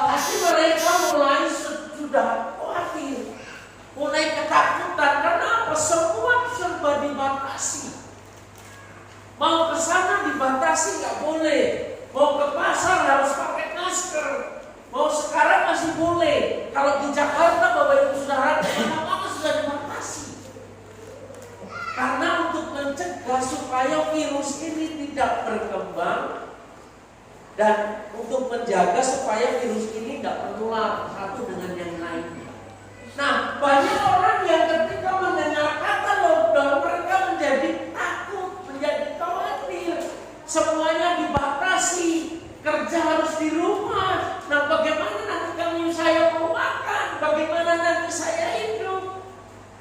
hati mereka mulai sudah khawatir, mulai ketakutan. Kenapa? Semua serba dibatasi. Mau ke sana dibatasi, nggak boleh. Mau ke pasar harus pakai masker. Mau sekarang masih boleh. Kalau di Jakarta, Bapak Ibu Saudara, mana-mana sudah dibatasi. Karena untuk mencegah supaya virus ini tidak berkembang dan untuk menjaga supaya virus ini tidak menular satu dengan yang lainnya. Nah, banyak orang yang ketika mendengar kata lockdown, mereka menjadi takut, menjadi khawatir. Semuanya dibatasi, kerja harus di rumah. Nah, bagaimana nanti saya mau makan? Bagaimana nanti saya hidup?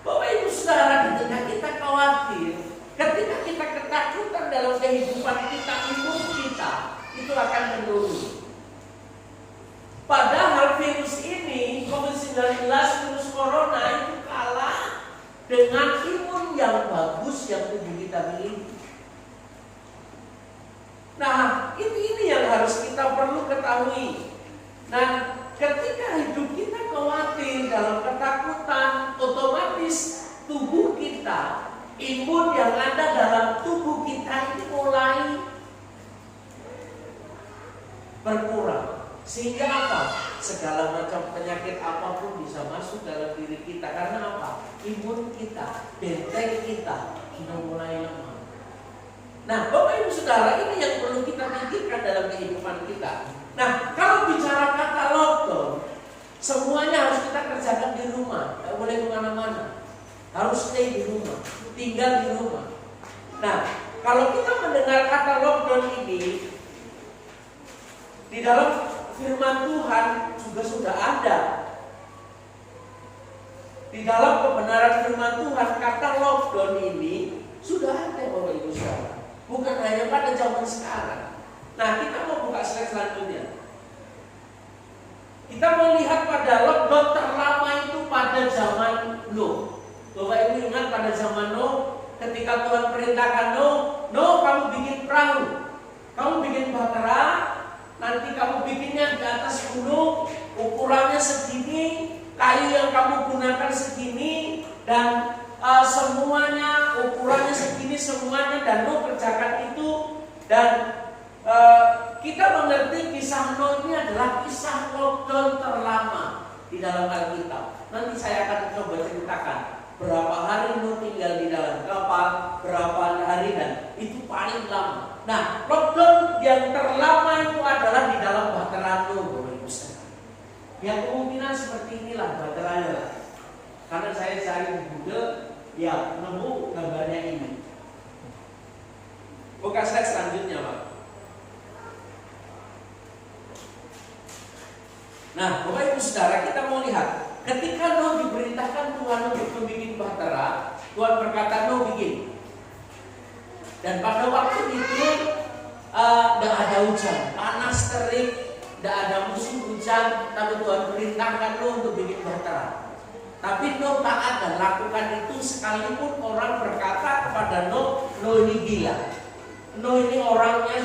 Bapak Ibu Saudara, ketika kita khawatir, ketika kita ketakutan dalam kehidupan kita, imun kita itu akan menurun. Padahal virus ini, COVID-19, virus corona itu kalah dengan imun yang bagus yang tubuh kita miliki. Nah, ini yang harus kita perlu ketahui. Nah, ketika hidup kita khawatir dalam ketakutan, otomatis tubuh kita, imun yang ada dalam tubuh kita ini mulai berkurang. Sehingga apa? Segala macam penyakit apapun bisa masuk dalam diri kita. Karena apa? Imun kita, benteng kita sudah mulai lemah. Nah, Bapak Ibu Saudara, ini yang perlu kita pikirkan dalam kehidupan kita. Nah, kalau bicara kata lockdown, semuanya harus kita kerjakan di rumah, tidak boleh kemana-mana. Harus stay di rumah, tinggal di rumah. Nah, kalau kita mendengar kata lockdown ini, di dalam firman Tuhan juga sudah ada. Di dalam kebenaran firman Tuhan, kata lockdown ini sudah ada, Bapak Ibu Saudara. Bukan hanya pada zaman sekarang. Nah, kita mau buka slide selanjutnya. Kita mau lihat pada lockdown terlama itu pada zaman Nuh. Bapak Ibu ingat pada zaman Nuh, ketika Tuhan perintahkan Nuh, kamu bikin perahu, kamu bikin bahtera, nanti kamu bikinnya di atas gunung, ukurannya segini, kayu yang kamu gunakan segini, dan semuanya ukurannya segini semuanya, dan Nuh kerjakan itu. Dan kita mengerti kisah Nuh ini adalah kisah lockdown terlama di dalam Alkitab. Nanti saya akan coba ceritakan berapa hari Nuh tinggal di dalam kapal, berapa hari, dan itu paling lama. Nah, lockdown yang terlama itu adalah di dalam bahtera Nuh, Bapak Ibu Saudara. Yang kemungkinan seperti inilah bahteranya. Karena saya cari di Google, ya nemu gambarnya ini. Buka slide selanjutnya, Pak. Nah, Bapak Ibu Saudara, kita mau lihat ketika Nuh diperintahkan Tuhan untuk membuat bahtera, Tuhan berkata, Nuh bikin. Dan pada waktu itu tidak ada hujan, panas terik, tidak ada musim hujan, tapi Tuhan perintahkan Nuh untuk bikin bahtera. Tapi Nuh taat dan lakukan itu, sekalipun orang berkata kepada Nuh ini gila. Nuh ini orangnya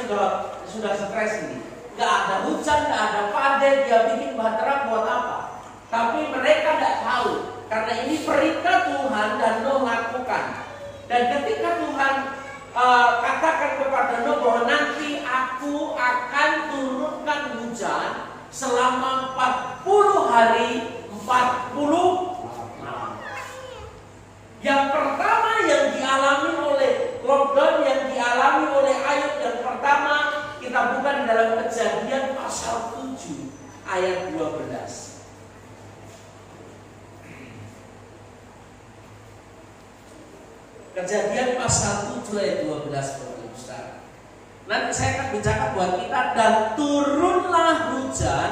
sudah stres ini. Gak ada hujan, gak ada badai, dia bikin bahtera buat apa? Tapi mereka tidak tahu, karena ini perintah Tuhan dan Nuh lakukan. Dan ketika Tuhan katakan kepada Nuh bahwa nanti aku akan turunkan hujan selama 40 hari 40 malam. Yang pertama yang dialami oleh lockdown, yang dialami oleh Ayub yang pertama, kita buka di dalam Kejadian pasal 7 ayat 12. Kejadian pasal 7 ayat 12, Bapak Ibu Saudara. Nanti saya akan bacakan buat kita. Dan turunlah hujan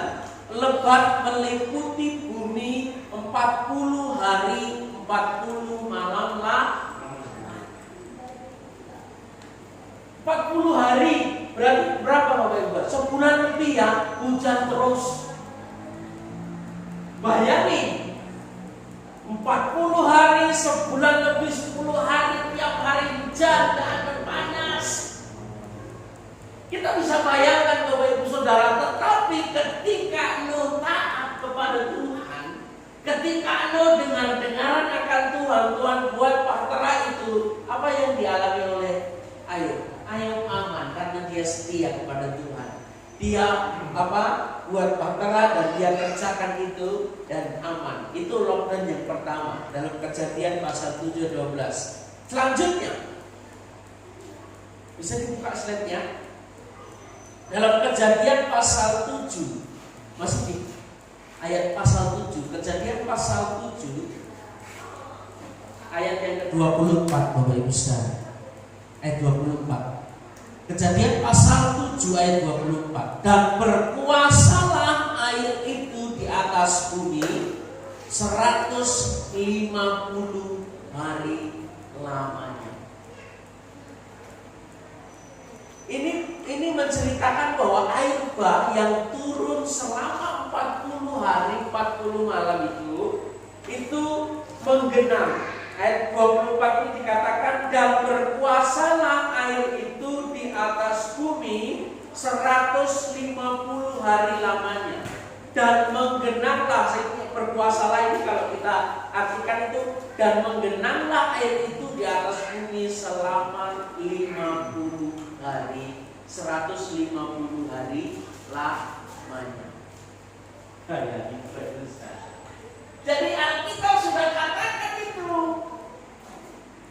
lebat meliputi bumi 40 hari 40 malam lah. 40 hari berarti berapa, Bapak Ibu? Sebulan lebih ya, hujan terus. Bayangin 40 hari, sebulan lebih, 10 hari, tiap hari hujan dan panas. Kita bisa bayangkan, Bapak Ibu Saudara, tetap Tetapi ketika Nuh taat kepada Tuhan, ketika Nuh dengar-dengaran akan Tuhan, Tuhan buat bahtera itu, apa yang dialami oleh Ayub? Ayub aman karena dia setia kepada Tuhan. Dia buat bahtera dan dia kerjakan itu dan aman. Itu lockdown yang pertama dalam Kejadian pasal 7:12. Selanjutnya bisa dibuka slide-nya. Dalam Kejadian pasal 7, masih di ayat pasal 7, Kejadian pasal 7 ayat yang ke-24, Bapak Ibu Saudara. Ayat 24. Kejadian pasal 7 ayat 24. Dan berkuasalah air itu di atas bumi 150 hari lamanya. Ini menceritakan bahwa air bah yang turun selama 40 hari 40 malam itu menggenang. Ayat 24 itu dikatakan, dan berkuasalah air itu di atas bumi 150 hari lamanya. Dan menggenanglah, berkuasalah ini kalau kita artikan itu, dan menggenanglah air itu di atas bumi selama 50 hari, 150 hari lamanya. Jadi Alkitab sudah katakan itu.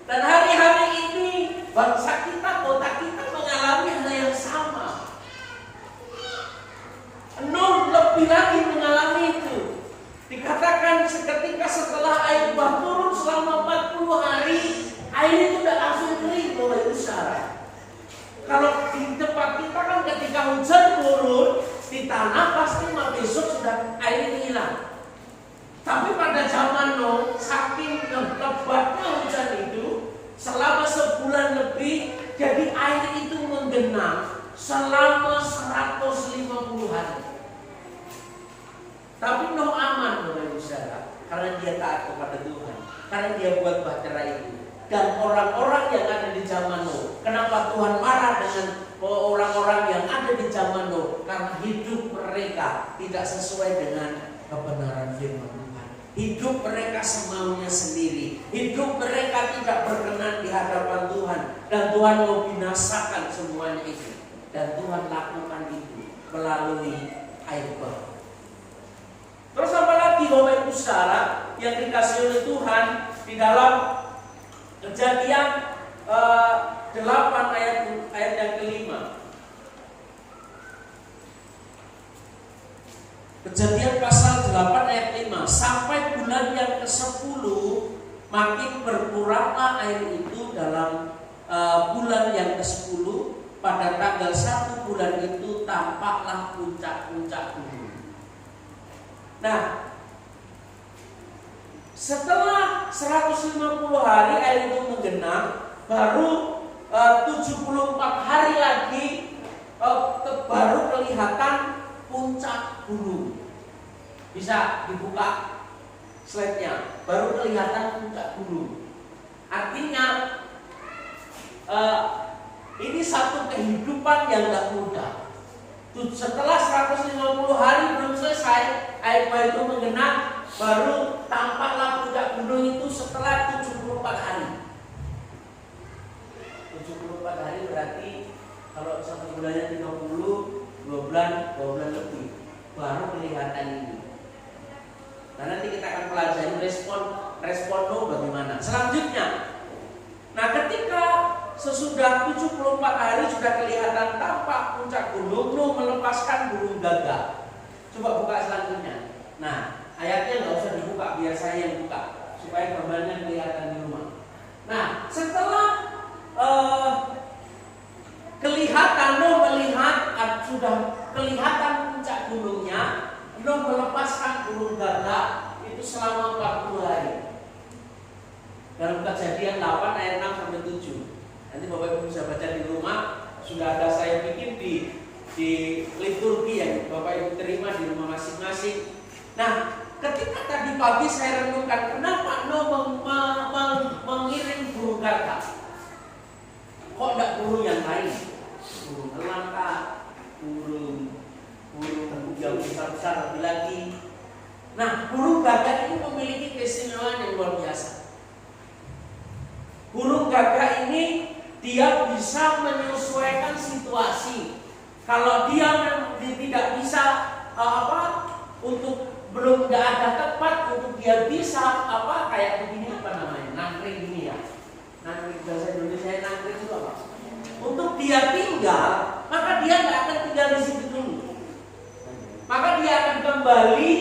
Dan hari-hari ini bangsa kita, kota kita mengalami hal yang sama. Nuh lebih lagi mengalami itu. Dikatakan seketika setelah air bah turun selama 40 hari, air itu tidak langsung kering oleh usaha. Kalau di tempat kita kan ketika hujan turun di tanah pasti besok sudah air ini hilang. Tapi pada zaman Nuh, saking lebatnya hujan itu selama sebulan lebih, jadi air itu menggenang selama 150 hari. Tapi Nuh aman, Bapak Ibu Saudara, karena dia taat kepada Tuhan, karena dia buat bahtera itu. Dan orang-orang yang ada di zaman Nuh, kenapa Tuhan marah dengan orang-orang yang ada di zaman Nuh? Karena hidup mereka tidak sesuai dengan kebenaran firman Tuhan. Hidup mereka semaunya sendiri. Hidup mereka tidak berkenan di hadapan Tuhan. Dan Tuhan mau binasakan semuanya itu. Dan Tuhan lakukan itu melalui air bah. Terus apa lagi Bapak Ibu Saudara yang dikasih oleh Tuhan di dalam Kejadian 8 ayat yang kelima. Kejadian pasal 8 ayat 5. Sampai bulan yang ke-10 makin berkuranglah air itu dalam bulan yang ke-10. Pada tanggal 1 bulan itu tampaklah puncak-puncak gunung. Nah, setelah 150 hari air itu menggenang, baru 74 hari lagi baru kelihatan puncak gunung. Bisa dibuka slide-nya. Baru kelihatan puncak gunung. Artinya ini satu kehidupan yang tidak mudah. Setelah 150 hari belum selesai, air bah itu menggenang, baru tampaklah puncak gunung itu setelah 74 hari. 74 hari berarti kalau satu bulannya 30, 2 bulan lebih baru kelihatan ini. Nah, nanti kita akan pelajari respon Nuh bagaimana. Selanjutnya, nah ketika sesudah 74 hari sudah kelihatan tampak puncak gunung, Nuh melepaskan burung gagak. Coba buka selanjutnya. Nah, ayatnya nggak usah dibuka, biar saya yang buka supaya gambarnya kelihatan di rumah. Nah, setelah kelihatan Nuh melihat sudah kelihatan puncak gunungnya, Nuh melepaskan burung gagak itu selama 40 hari. Dalam Kejadian 8 ayat 6 sampai 7. Nanti Bapak Ibu bisa baca di rumah. Sudah ada saya bikin di liturgi yang Bapak Ibu terima di rumah masing-masing. Nah, ketika tadi pagi saya renungkan kenapa Nuh mengirim burung gagak. Kok tidak burung yang lain? Burung elang, burung dia besar-besar lebih lagi. Nah, burung gagak ini memiliki keistimewaan yang luar biasa. Burung gagak ini dia bisa menyesuaikan situasi. Kalau dia tidak bisa untuk belum nggak ada tempat untuk dia bisa kayak begini nangkring gini ya. Nangkring bahasa Indonesia nangkring itu apa? Untuk dia tinggal, maka dia nggak akan tinggal di situ dulu. Maka dia akan kembali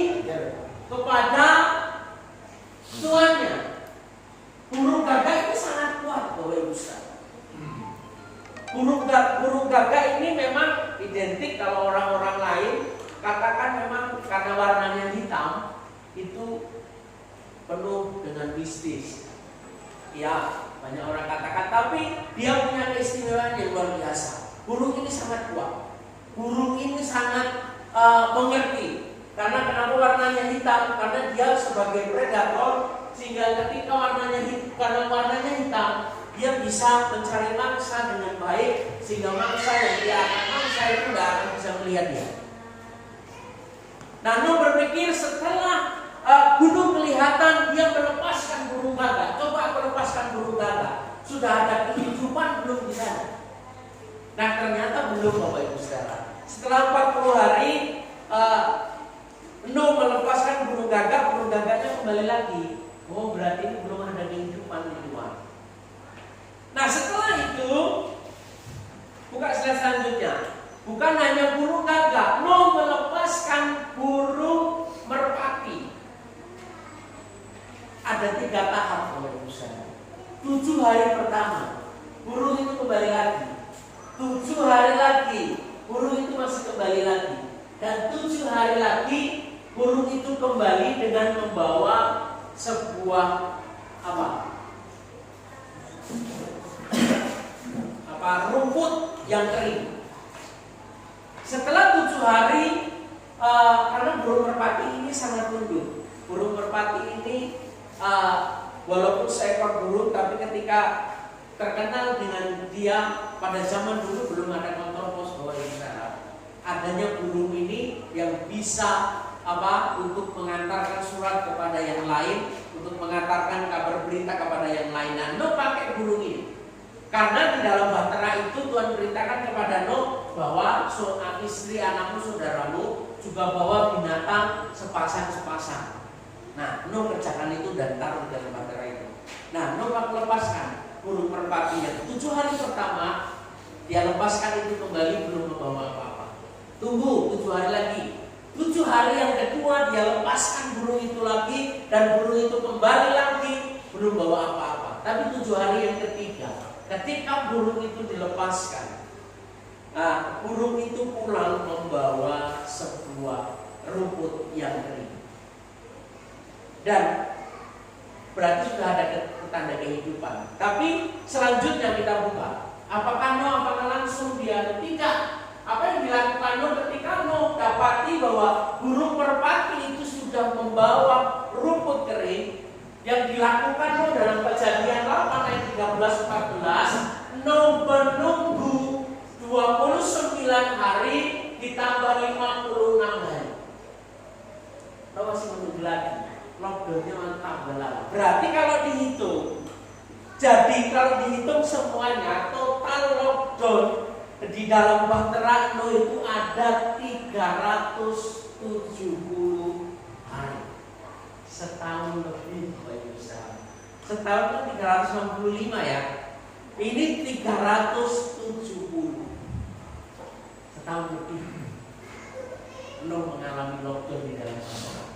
kepada tuannya. Burung gagak ini sangat kuat, Bapak Ibu Saudara. Burung gagak ini memang identik kalau orang-orang lain katakan memang karena warnanya hitam itu penuh dengan mistis. Ya, banyak orang katakan, tapi dia punya keistimewaan yang luar biasa. Burung ini sangat kuat. Burung ini sangat mengerti. Karena kenapa warnanya hitam? Karena dia sebagai predator, sehingga ketika warnanya hitam, dia bisa mencari mangsa dengan baik, sehingga mangsa yang dia akan mangsa itu tidak akan bisa melihat dia. Nah, Nuh berpikir setelah gunung kelihatan, dia melepaskan burung gagak. Coba melepaskan burung gagak. Sudah ada kehidupan belum di sana? Nah, ternyata belum, Bapak Ibu Saudara. Setelah 40 hari Nuh melepaskan burung gagaknya kembali lagi. Oh, berarti ini belum ada kehidupan di luar. Nah, setelah itu buka slide selanjutnya. Bukan hanya burung gagak, Nuh melepaskan burung merpati. Ada 3 tahap, Bapak Ibu Saudara. 7 hari pertama burung itu kembali lagi. 7 hari lagi burung itu masih kembali lagi. Dan 7 hari lagi burung itu kembali dengan membawa sebuah rumput yang kering. Setelah 7 hari, karena burung merpati ini sangat lembut. Burung merpati ini walaupun seekor burung, tapi ketika terkenal dengan dia pada zaman dulu belum ada kantor pos, Bapak Ibu Saudara. Adanya burung ini yang bisa untuk mengantarkan surat kepada yang lain, untuk mengantarkan kabar berita kepada yang lain. Nah, Nuh pakai burung ini karena di dalam bahtera itu Tuhan perintahkan kepada Nuh bahwa istri anakmu saudaramu juga bawa binatang sepasang-sepasang. Nah, Nuh kerjakan itu dan taruh di dalam bahtera itu. Nah, Nuh melepaskan burung merpati yang 7 hari pertama dia lepaskan itu kembali belum membawa apa-apa. Tunggu 7 hari lagi. 7 hari yang kedua dia lepaskan burung itu lagi dan burung itu kembali lagi belum bawa apa-apa. Tapi 7 hari yang ketiga, ketika burung itu dilepaskan, burung itu pulang membawa sebuah rumput yang kering. Dan berarti sudah ada tanda kehidupan. Tapi selanjutnya kita buka, apakah langsung dia tidak? Apa yang dilakukan Nuh ketika Nuh dapati bahwa burung merpati itu sudah membawa rumput kering? Yang dilakukan Nuh dalam Kejadian 8 ayat 13-14, Nuh menunggu 29 hari ditambah 56 hari. Nuh masih menunggu lagi. Lockdownnya tambah lama. Berarti kalau dihitung, kalau dihitung semuanya total lockdown di dalam bahtera Nuh itu ada 370 hari. Setahun lebih, Bapak Ibu Saudara. Setahun kan 365 ya. Ini 370. Setahun lebih Nuh mengalami lockdown di dalam bahtera.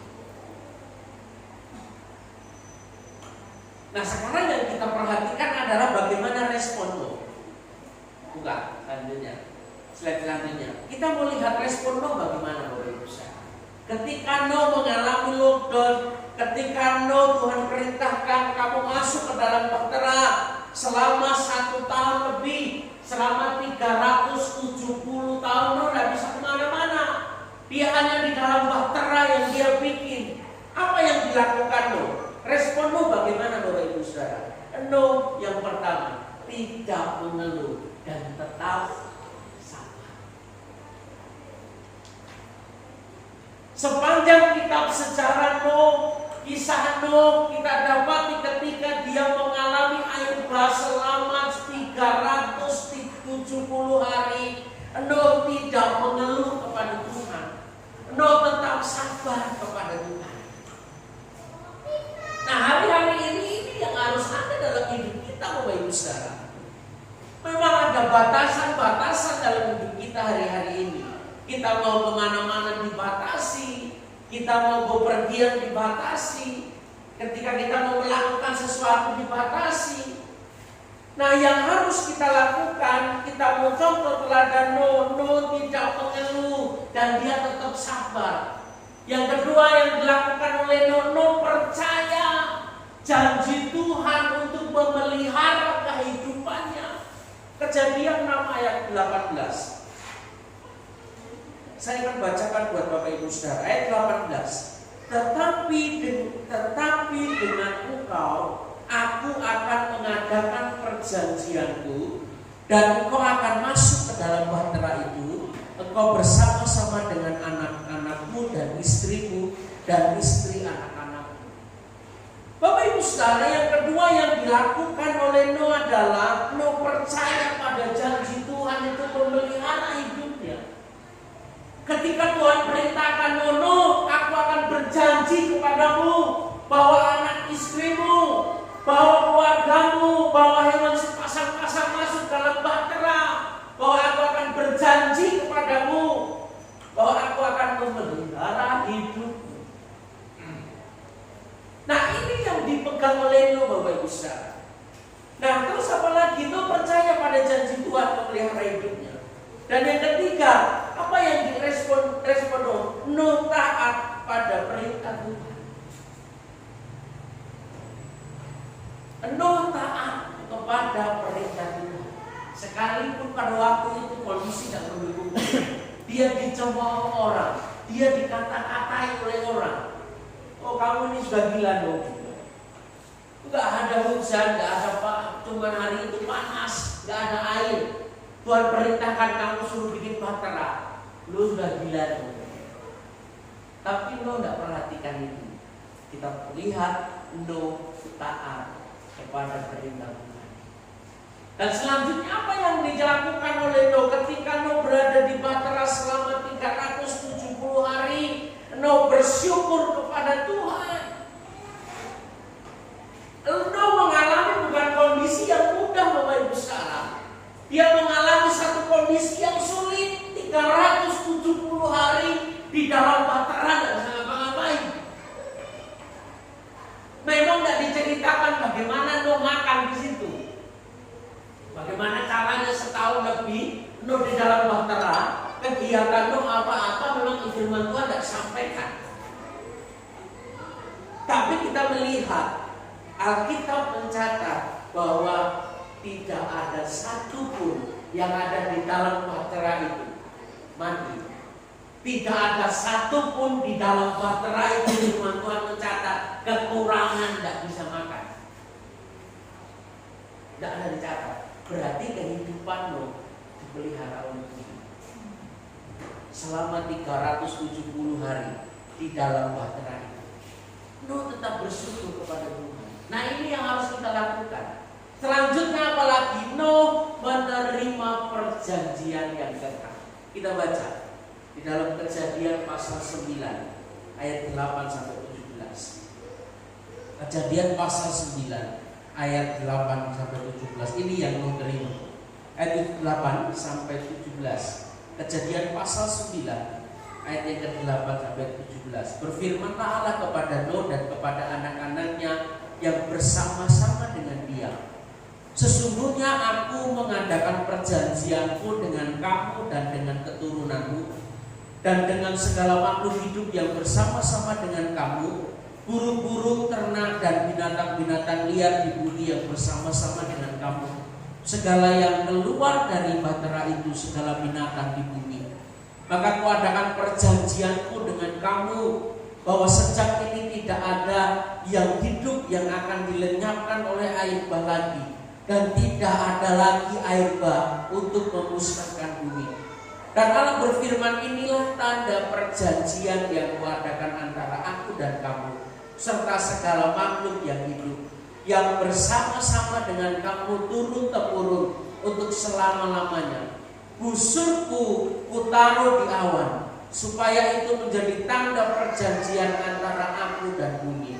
Nah, sekarang yang kita perhatikan adalah bagaimana respon Nuh. Buka selanjutnya, slide selanjutnya. Kita mau lihat respon Nuh bagaimana, Bapak Ibu Saudara. Ketika Nuh mengalami lockdown, ketika Nuh Tuhan perintahkan kamu masuk ke dalam bahtera selama 1 tahun lebih, selama 370 tahun Nuh tidak bisa kemana-mana. Dia hanya di dalam bahtera yang dia bikin. Apa yang dilakukan Nuh? Respon Nuh bagaimana, Bapak Ibu Saudara? Nuh yang pertama tidak mengeluh dan tetap sabar. Sepanjang kitab sejarah Nuh, kisah Nuh, kita dapati ketika dia mengalami air bah selama 370 hari, Nuh tidak mengeluh kepada Tuhan. Nuh tetap sabar kepada Tuhan. Nah, hari-hari ini yang harus ada dalam hidup kita, Bapak Ibu Saudara. Memang ada batasan-batasan dalam hidup kita hari-hari ini. Kita mau kemana-mana dibatasi, kita mau bepergian dibatasi, ketika kita mau melakukan sesuatu dibatasi. Nah, yang harus kita lakukan, kita mau contoh teladan Nuh tidak mengeluh dan dia tetap sabar. Yang kedua yang dilakukan oleh Nuh percaya janji Tuhan untuk memelihara kehidupannya. Kejadian 6 ayat 18. Saya akan bacakan buat Bapak Ibu Saudara ayat 18. Tetapi dengan engkau aku akan mengadakan perjanjianku, dan engkau akan masuk ke dalam bahtera itu, engkau bersama-sama dengan anak-anakmu dan istrimu dan istri anak-anakmu. Bapak Ibu Saudara, yang kedua yang dilakukan oleh Nuh adalah Nuh percaya pada janji Tuhan itu memelihara hidupnya. Ketika Tuhan perintahkan Nuh, aku akan berjanji kepadamu bahwa anak istrimu, bahwa keluargamu, bahwa hewan sepasang-pasang masuk dalam bahtera, bahwa aku akan berjanji kepadamu bahwa aku akan memelihara hidupmu. Nah, ini yang dipegang oleh Nuh, Bapak Ibu Saudara. Nah, terus apalagi Nuh percaya pada janji Tuhan memelihara hidupnya. Dan yang ketiga, apa yang direspon Nuh taat pada perintah Tuhan. Nuh taat kepada perintah Tuhan. Sekalipun pada waktu itu kondisi tidak mendukung, dia dicemooh orang, dia dikata-katai oleh orang. Oh, kamu ini sudah gila dong. Enggak ada hujan, enggak ada apa, cuma hari itu panas, enggak ada air. Tuhan perintahkan kamu suruh bikin bahtera, lu sudah gila dong. Tapi Nuh tidak perhatikan itu. Kita lihat Nuh taat kepada perintah Tuhan. Dan selanjutnya apa yang dilakukan oleh Nuh ketika Nuh berada di bahtera selama 370 hari? Nuh bersyukur kepada Tuhan. Nuh mengalami bukan kondisi yang mudah, Bapak Ibu Saudara. Dia mengalami satu kondisi yang sulit, 370 hari di dalam bahtera, tidak bisa ngapa-ngapain. Memang tidak diceritakan bagaimana Nuh makan di situ. Bagaimana caranya setahun lebih Nuh di dalam bahtera, kegiatan Nuh apa-apa memang firman Tuhan tidak sampaikan. Tapi kita melihat Alkitab mencatat bahwa tidak ada satupun yang ada di dalam bahtera itu mati. Tidak ada satupun di dalam bahtera itu firman Tuhan mencatat kekurangan tidak bisa makan. Tidak ada dicatat. Berarti kehidupan Nuh dipelihara oleh Tuhan selama 370 hari di dalam bahtera itu. Nuh tetap bersyukur kepada Tuhan. Nah, ini yang harus kita lakukan. Selanjutnya apalagi Nuh menerima perjanjian yang kekal. Kita baca di dalam Kejadian pasal 9 ayat 8 sampai 17. Kejadian pasal 9 ayat 8 sampai 17. Ini yang Nuh terima. Ayat 8 sampai 17. Kejadian pasal 9 ayat yang ke-8 sampai 17. Berfirmanlah Allah kepada Nuh dan kepada anak-anaknya yang bersama-sama dengan dia. Sesungguhnya aku mengadakan perjanjianku dengan kamu dan dengan keturunanmu dan dengan segala makhluk hidup yang bersama-sama dengan kamu, burung-burung, ternak dan binatang-binatang liar di bumi yang bersama-sama dengan kamu, segala yang keluar dari bahtera itu, segala binatang di bumi. Maka aku adakan perjanjianku dengan kamu bahwa sejak ini tidak ada yang hidup yang akan dilenyapkan oleh air bah lagi, dan tidak ada lagi air bah untuk memusnahkan bumi. Dan Allah berfirman, inilah tanda perjanjian yang kuadakan antara aku dan kamu, serta segala makhluk yang hidup, yang bersama-sama dengan kamu turun-temurun untuk selama-lamanya. Busurku kutaruh di awan, supaya itu menjadi tanda perjanjian antara aku dan bumi.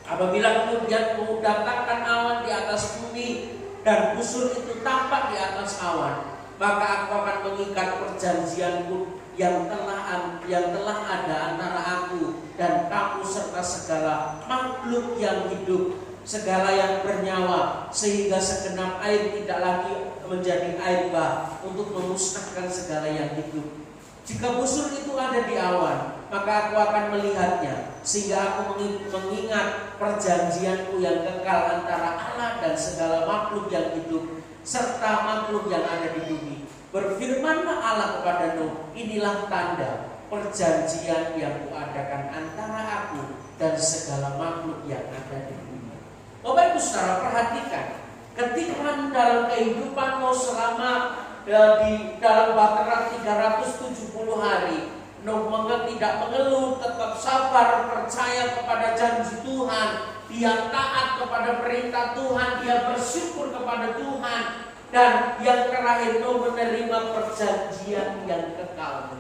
Apabila kemudian ku datangkan awan di atas bumi, dan busur itu tampak di atas awan, maka aku akan mengikat perjanjianku yang telah ada antara aku dan kamu serta segala makhluk yang hidup, segala yang bernyawa, sehingga segenap air tidak lagi menjadi air bah untuk memusnahkan segala yang hidup. Jika busur itu ada di awan, maka aku akan melihatnya, sehingga aku mengingat perjanjianku yang kekal antara Allah dan segala makhluk yang hidup serta makhluk yang ada di bumi. Berfirmanlah Allah kepada Nuh, inilah tanda perjanjian yang kuadakan antara aku dan segala makhluk yang ada di bumi. Bapak Ibu Saudara, perhatikan, ketika dalam kehidupanmu selama di dalam bahtera 370 hari, Nuh tidak mengeluh, tetap sabar, percaya kepada janji Tuhan, dia taat kepada perintah Tuhan, dia bersyukur kepada Tuhan, dan yang terakhir Nuh menerima perjanjian yang kekal.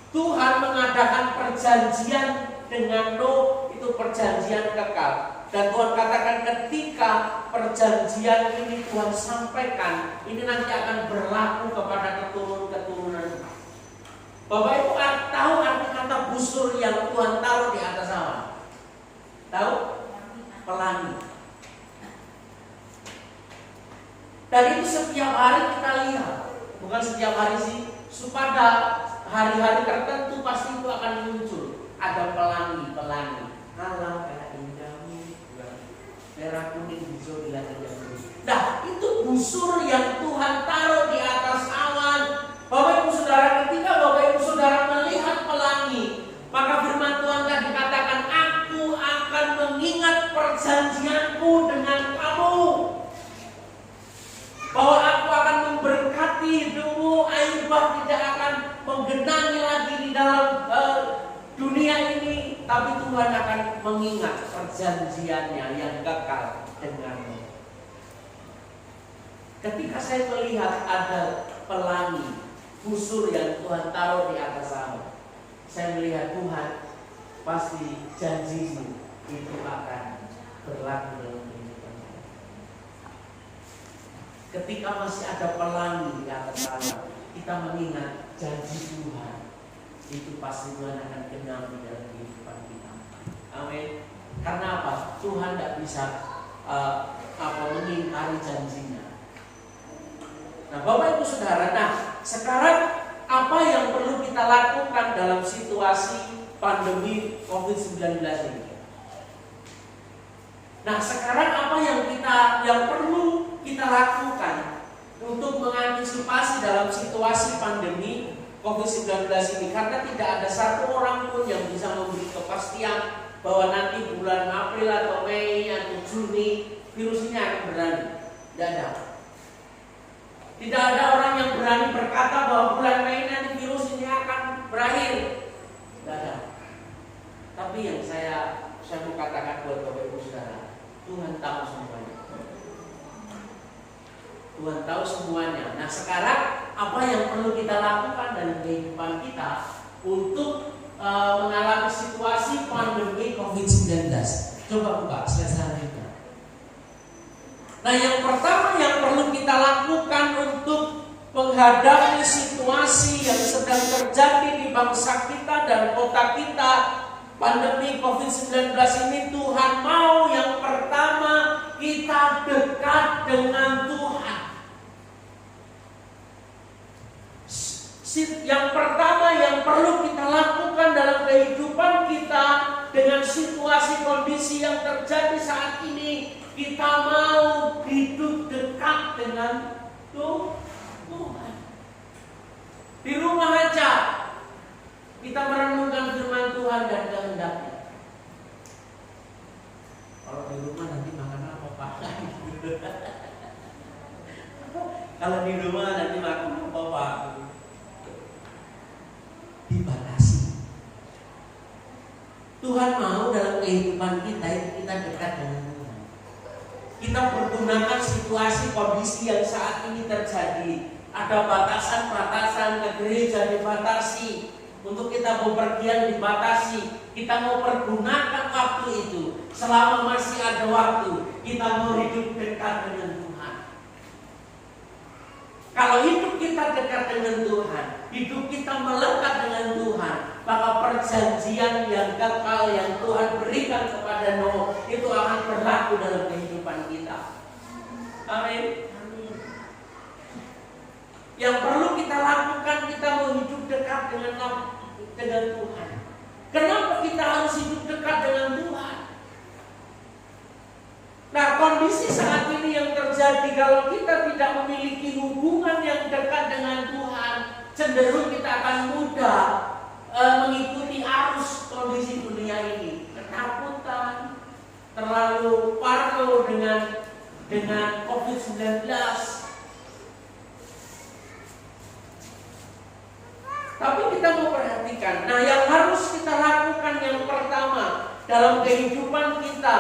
Tuhan mengadakan perjanjian dengan Nuh, itu perjanjian kekal. Dan Tuhan katakan ketika perjanjian ini Tuhan sampaikan, ini nanti akan berlaku kepada keturunan-keturunan. Bapak Ibu tahu arti kata busur yang Tuhan taruh di atas awan? Tahu? Pelangi. Dan itu setiap hari kita lihat, bukan setiap hari sih, pada hari-hari tertentu pasti itu akan muncul. Ada pelangi-pelangi. Alam merah kuning hijau di langit yang biru. Nah, itu busur yang Tuhan taruh di atas awan. Bapak Ibu Saudara, ketika Bapak Ibu Saudara melihat pelangi, maka firman Tuhan kan dikatakan, aku akan mengingat perjanjianku dengan kamu, bahwa aku akan memberkati hidupmu, air bah tidak akan menggenangi lagi di dalam dunia ini, tapi Tuhan akan mengingat perjanjiannya yang kekal denganmu. Ketika saya melihat ada pelangi, busur yang Tuhan taruh di atas awan, saya melihat Tuhan pasti janjimu itu akan berlaku dalam kehidupan saya. Ketika masih ada pelangi di atas awan, kita mengingat janji Tuhan, itu pasti Tuhan akan genapi dalam kehidupan kita. Amin. Karena apa? Tuhan tidak bisa mengingkari janjinya. Nah, Bapak Ibu Saudara, sekarang apa yang perlu kita lakukan dalam situasi pandemi COVID-19 ini? Nah, sekarang apa yang perlu kita lakukan untuk mengantisipasi dalam situasi pandemi COVID-19 ini, karena tidak ada satu orang pun yang bisa memberi kepastian bahwa nanti bulan April atau Mei atau Juni virus ini akan berlalu. Tidak ada. Tidak ada orang yang berani berkata bahwa bulan Mei nanti virus ini akan berakhir. Tidak ada. Tapi yang saya mau katakan buat Bapak Ibu Saudara, Tuhan tahu semuanya. Tuhan tahu semuanya. Nah, sekarang apa yang perlu kita lakukan dalam kehidupan kita untuk mengalami situasi pandemi COVID-19? Coba buka slide selanjutnya. Nah, yang pertama yang perlu kita lakukan untuk menghadapi situasi yang sedang terjadi di bangsa kita dan kota kita, pandemi COVID-19 ini, Tuhan mau yang pertama kita dekat dengan Tuhan. Yang pertama yang perlu kita lakukan dalam kehidupan kita dengan situasi kondisi yang terjadi saat ini, kita mau hidup dekat dengan Tuhan. Di rumah aja kita merenungkan firman Tuhan dan kehendaknya. Kalau di rumah nanti makan apa Pak? Kalau di rumah nanti makan apa-apa dibatasi. Tuhan mau dalam kehidupan kita itu kita dekat dengan Tuhan. Kita pergunakan situasi kondisi yang saat ini terjadi. Ada batasan-batasan, ke gereja dibatasi, untuk kita bepergian dibatasi. Kita mau pergunakan waktu itu selama masih ada waktu. Kita mau hidup dekat dengan Tuhan. Kalau hidup kita dekat dengan Tuhan, hidup kita melekat dengan Tuhan, maka perjanjian yang kekal yang Tuhan berikan kepada Noah itu akan berlaku dalam kehidupan kita. Amin. Yang perlu kita lakukan, kita mau hidup dekat dengan Tuhan. Kenapa kita harus hidup dekat dengan Tuhan? Nah, kondisi saat ini yang terjadi, kalau kita tidak memiliki hubungan yang dekat dengan Tuhan, cenderung kita akan mudah mengikuti arus kondisi dunia ini. Ketakutan, terlalu parno dengan COVID-19. Tapi kita mau perhatikan, nah yang harus kita lakukan yang pertama dalam kehidupan kita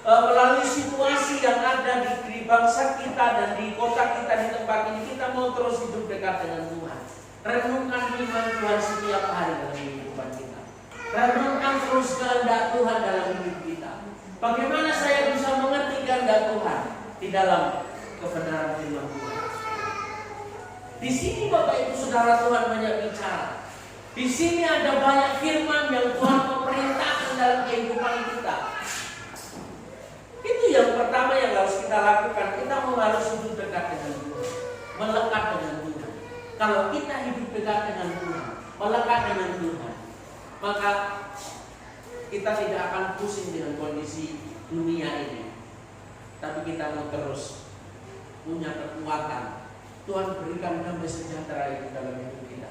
melalui situasi yang ada di bangsa kita dan di kota kita, di tempat ini, kita mau terus hidup dekat dengan Tuhan. Renungkan firman Tuhan setiap hari dalam kehidupan kita. Renungkan terus kehendak Tuhan dalam hidup kita. Bagaimana saya bisa mengerti kehendak Tuhan di dalam kebenaran firman Tuhan. Di sini Bapak Ibu Saudara, Tuhan banyak bicara. Di sini ada banyak firman yang Tuhan memerintahkan dalam kehidupan kita. Itu yang pertama yang harus kita lakukan. Kita harus hidup dekat dengan Tuhan, melekat dengan Tuhan. Kalau kita hidup dekat dengan Tuhan, melekat dengan Tuhan, maka kita tidak akan pusing dengan kondisi dunia ini. Tapi kita mau terus punya kekuatan. Tuhan berikan damai sejahtera itu dalam hidup kita.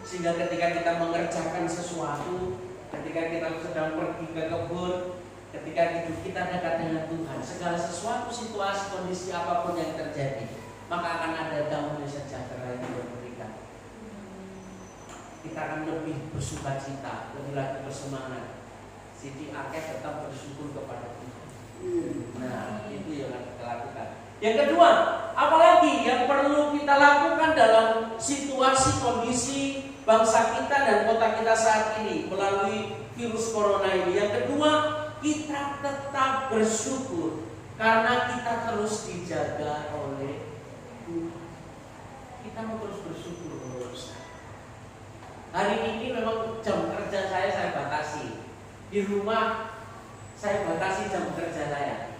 Sehingga ketika kita mengerjakan sesuatu, ketika kita sedang pergi ke kebun, ketika hidup kita dekat dengan Tuhan, segala sesuatu, situasi, kondisi apapun yang terjadi, maka akan ada damai sejahtera yang Tuhan berikan. Kita akan lebih bersuka cita, lebih lagi bersemangat. Jadi akhirnya tetap bersyukur kepada Tuhan. Nah, itu yang akan kita lakukan. Yang kedua, apalagi yang perlu kita lakukan dalam situasi kondisi bangsa kita dan kota kita saat ini melalui virus corona ini. Yang kedua, kita tetap bersyukur karena kita terus dijaga oleh Tuhan. Kita mau terus bersyukur. Hari ini memang jam kerja saya batasi. Di rumah saya batasi jam kerja saya.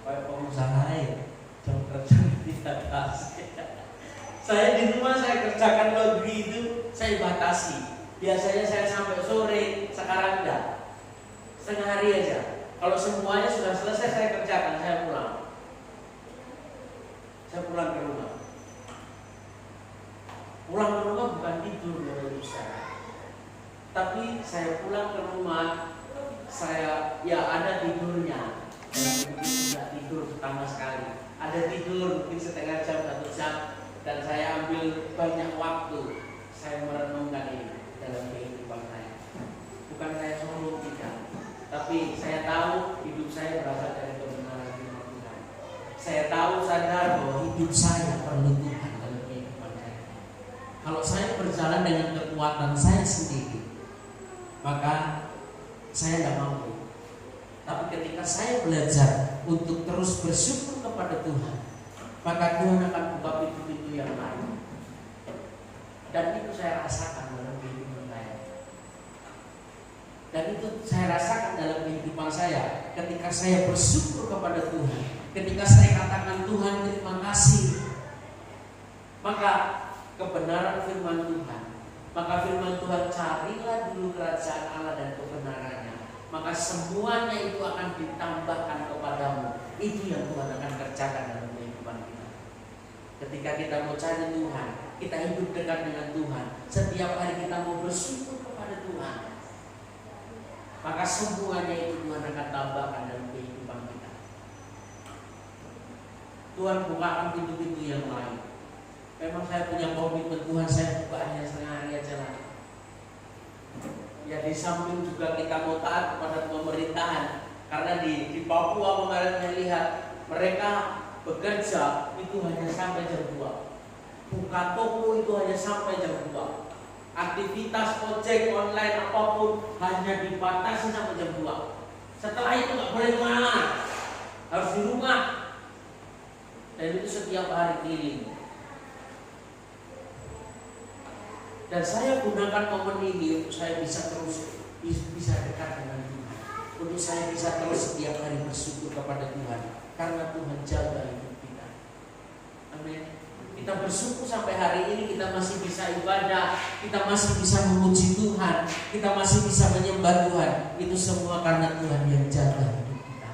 Kayak pengusaha lain, jam kerja dibatasi. Saya di rumah saya kerjakan laundry itu saya batasi. Biasanya saya sampai sore, sekarang enggak. Setengah hari aja. Kalau semuanya sudah selesai saya kerjakan, saya pulang. Saya pulang ke rumah. Pulang ke rumah bukan tidur menurut saya. Tapi saya pulang ke rumah, saya ya ada tidurnya. Mungkin tidak tidur pertama sekali. Ada tidur mungkin setengah jam, 1 jam. Dan saya ambil banyak waktu. Saya merenungkan ini dalam kehidupan saya. Bukan saya sombong, tidak. Tapi saya tahu hidup saya berasal dari kebenaran firman Tuhan. Saya tahu sadar bahwa hidup saya perlu Tuhan dalam kehidupan saya. Kalau saya berjalan dengan kekuatan saya sendiri, maka saya tidak mampu. Tapi ketika saya belajar untuk terus bersyukur kepada Tuhan, maka Tuhan akan buka pintu-pintu yang lain. Dan itu saya rasakan dalam kehidupan saya. Dan itu saya rasakan dalam kehidupan saya. Ketika saya bersyukur kepada Tuhan, ketika saya katakan Tuhan terima kasih, maka kebenaran firman Tuhan, maka firman Tuhan, carilah dulu kerajaan Allah dan kebenarannya, maka semuanya itu akan ditambahkan kepadamu. Itu yang Tuhan akan kerjakan dalam kehidupan kita. Ketika kita mau cari Tuhan, kita hidup dekat dengan Tuhan, setiap hari kita mau bersyukur kepada Tuhan, maka semuanya itu Tuhan akan tambahkan dalam kehidupan kita. Tuhan bukakan pintu-pintu yang lain. Memang saya punya komitmen, Tuhan saya buka hanya setengah hari aja lah. Ya di samping juga kita mau taat kepada pemerintahan. Karena di Papua kemarin saya lihat mereka bekerja itu hanya sampai jam 2. Buka toko itu hanya sampai jam 2. Aktivitas ojek online apapun hanya dibatasi sampai jam 2. Setelah itu nggak boleh kemana, harus di rumah. Dan itu setiap hari keliling. Dan saya gunakan momen ini untuk saya bisa terus bisa dekat dengan Tuhan. Untuk saya bisa terus setiap hari bersyukur kepada Tuhan karena Tuhan jaga hidup kita. Amin. Kita bersyukur sampai hari ini kita masih bisa ibadah, kita masih bisa memuji Tuhan, kita masih bisa menyembah Tuhan. Itu semua karena Tuhan yang jaga hidup kita.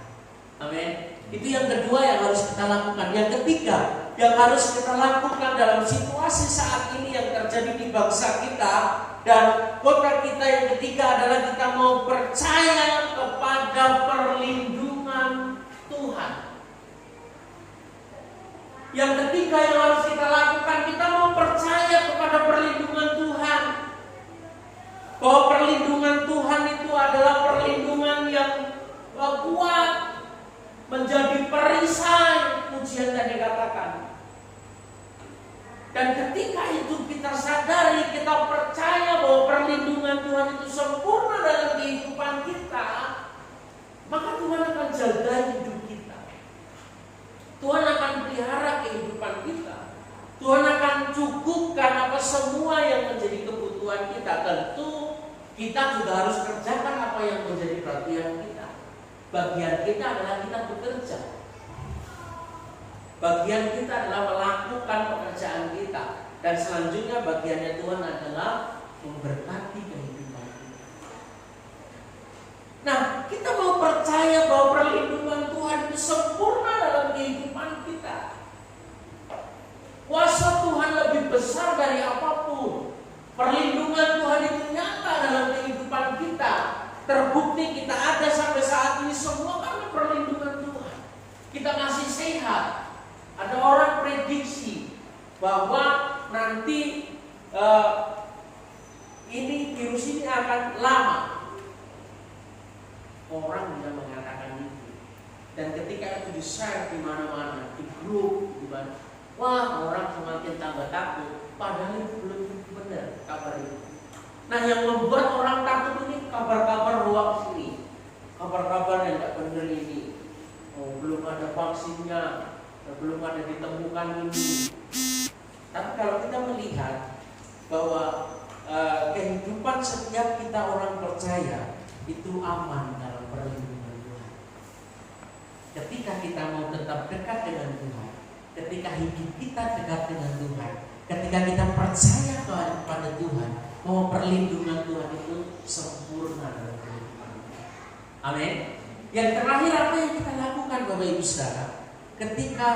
Amin. Itu yang kedua yang harus kita lakukan. Yang ketiga yang harus kita lakukan dalam situasi saat ini yang terjadi di bangsa kita dan kota kita, yang ketiga adalah kita mau percaya kepada perlindungan Tuhan. Yang ketiga yang harus kita lakukan, kita mau percaya kepada perlindungan Tuhan. Bahwa perlindungan Tuhan itu adalah perlindungan yang kuat, menjadi perisai, pujian tadi katakan. Dan ketika itu kita sadari, kita percaya bahwa perlindungan Tuhan itu sempurna dalam kehidupan kita, maka Tuhan akan jaga hidup kita. Tuhan akan pelihara kehidupan kita. Tuhan akan cukupkan apa semua yang menjadi kebutuhan kita. Tentu kita juga harus kerjakan apa yang menjadi bagian kita. Bagian kita adalah kita bekerja. Bagian kita adalah melakukan pekerjaan kita. Dan selanjutnya bagiannya Tuhan adalah memberkati kehidupan kita. Nah, kita mau percaya bahwa perlindungan Tuhan itu sempurna dalam kehidupan kita. Kuasa Tuhan lebih besar dari apapun. Perlindungan Tuhan itu nyata dalam kehidupan kita. Terbukti kita ada sampai saat ini semua karena perlindungan Tuhan. Kita masih sehat. Ada orang prediksi bahwa nanti virus ini akan lama. Orang bisa mengatakan itu. Dan ketika itu di-share di mana-mana, di grup, di mana, wah, orang semakin tambah takut. Padahal itu belum benar kabar itu. Nah, yang membuat orang takut ini kabar-kabar hoax ini, kabar-kabar yang tidak benar ini. Oh, belum ada vaksinnya, belum ada ditemukan ini. Tapi kalau kita melihat bahwa kehidupan setiap kita orang percaya itu aman dalam perlindungan Tuhan. Ketika kita mau tetap dekat dengan Tuhan, ketika hidup kita dekat dengan Tuhan, ketika kita percaya kepada Tuhan, bahwa perlindungan Tuhan itu sempurna dalam kehidupan kita. Amin. Yang terakhir apa yang kita lakukan Bapak Ibu Saudara? Ketika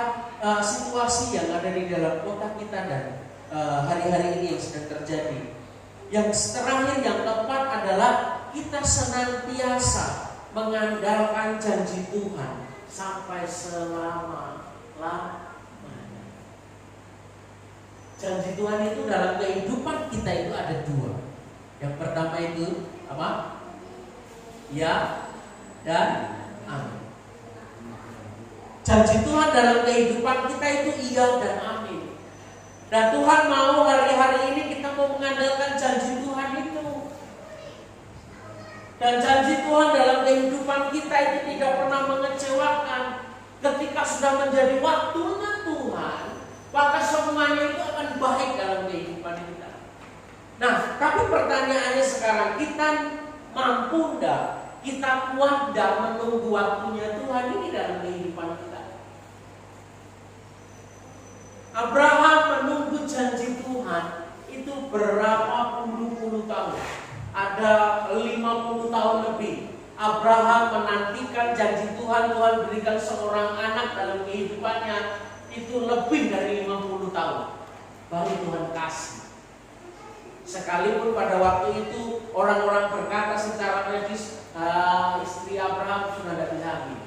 situasi yang ada di dalam kota kita dan hari-hari ini yang sedang terjadi, yang terakhir yang tepat adalah kita senantiasa mengandalkan janji Tuhan sampai selama-lamanya. Janji Tuhan itu dalam kehidupan kita itu ada dua. Yang pertama itu apa? Ya dan amin. Janji Tuhan dalam kehidupan kita itu iya dan amin. Dan Tuhan mau hari-hari ini kita mau mengandalkan janji Tuhan itu. Dan janji Tuhan dalam kehidupan kita itu tidak pernah mengecewakan. Ketika sudah menjadi waktunya Tuhan, maka semuanya itu akan baik dalam kehidupan kita. Nah, tapi pertanyaannya sekarang, kita mampu enggak? Kita kuat enggak menunggu waktunya Tuhan ini dalam kehidupan kita? Abraham menunggu janji Tuhan itu berapa puluh tahun. Ada 50 tahun lebih. Abraham menantikan janji Tuhan, Tuhan berikan seorang anak dalam kehidupannya. Itu lebih dari 50 tahun baru Tuhan kasih. Sekalipun pada waktu itu orang-orang berkata secara medis, istri Abraham sudah tidak bisa hamil.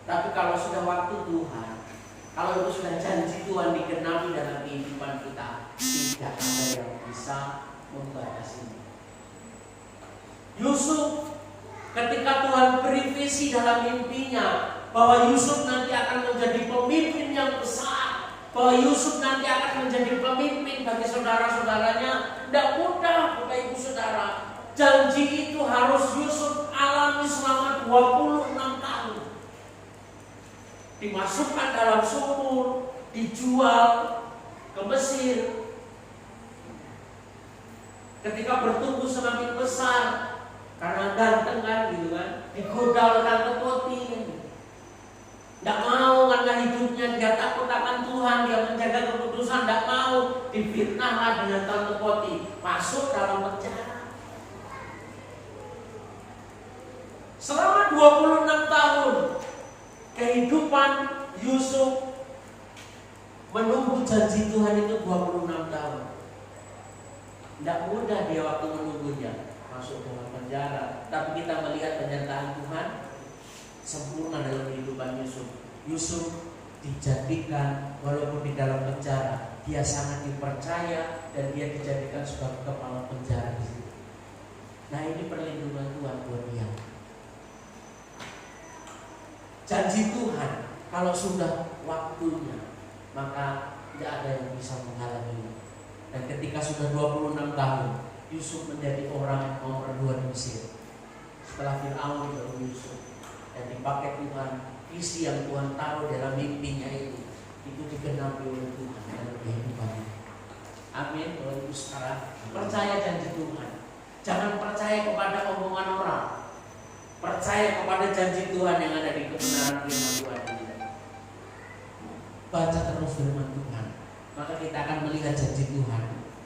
Tapi kalau sudah waktu Tuhan, Kalau itu sudah janji Tuhan digenapi dalam kehidupan kita, tidak ada yang bisa membatasinya. Yusuf, ketika Tuhan beri visi dalam mimpinya bahwa Yusuf nanti akan menjadi pemimpin yang besar, bahwa Yusuf nanti akan menjadi pemimpin bagi saudara-saudaranya, tidak mudah Bapak Ibu Saudara. Janji itu harus Yusuf alami selama 26 tahun. Dimasukkan dalam sumur, dijual ke Mesir. Ketika bertumbuh semakin besar, karena ganteng kan gitu kan, digoda oleh tante Poti. Tidak mau karena hidupnya dia takut akan Tuhan, dia menjaga keputusan, tidak mau, difitnahlah dengan tante Poti, masuk dalam penjara. Selama 26 tahun kehidupan Yusuf menunggu janji Tuhan itu 26 tahun. Tidak mudah dia waktu menunggunya, masuk dalam penjara. Tapi kita melihat penyertaan Tuhan sempurna dalam kehidupan Yusuf. Yusuf dijadikan walaupun di dalam penjara, dia sangat dipercaya dan dia dijadikan sebagai kepala penjara di situ. Nah, ini perlindungan Tuhan buat dia. Janji Tuhan kalau sudah waktunya, maka tidak ada yang bisa menghalanginya. Dan ketika sudah 26 tahun, Yusuf menjadi orang nomor 2 di Mesir. Setelah Fir'aun baru Yusuf. Dan dipakai Tuhan, visi yang Tuhan taruh dalam mimpinya itu digenapi oleh Tuhan dalam kehidupannya. Amin. Kalau itu sekarang percaya janji Tuhan. Jangan percaya kepada omongan orang. Percaya kepada janji Tuhan yang ada di kebenaran firman Tuhan ini. Baca terus firman Tuhan, maka kita akan melihat janji Tuhan.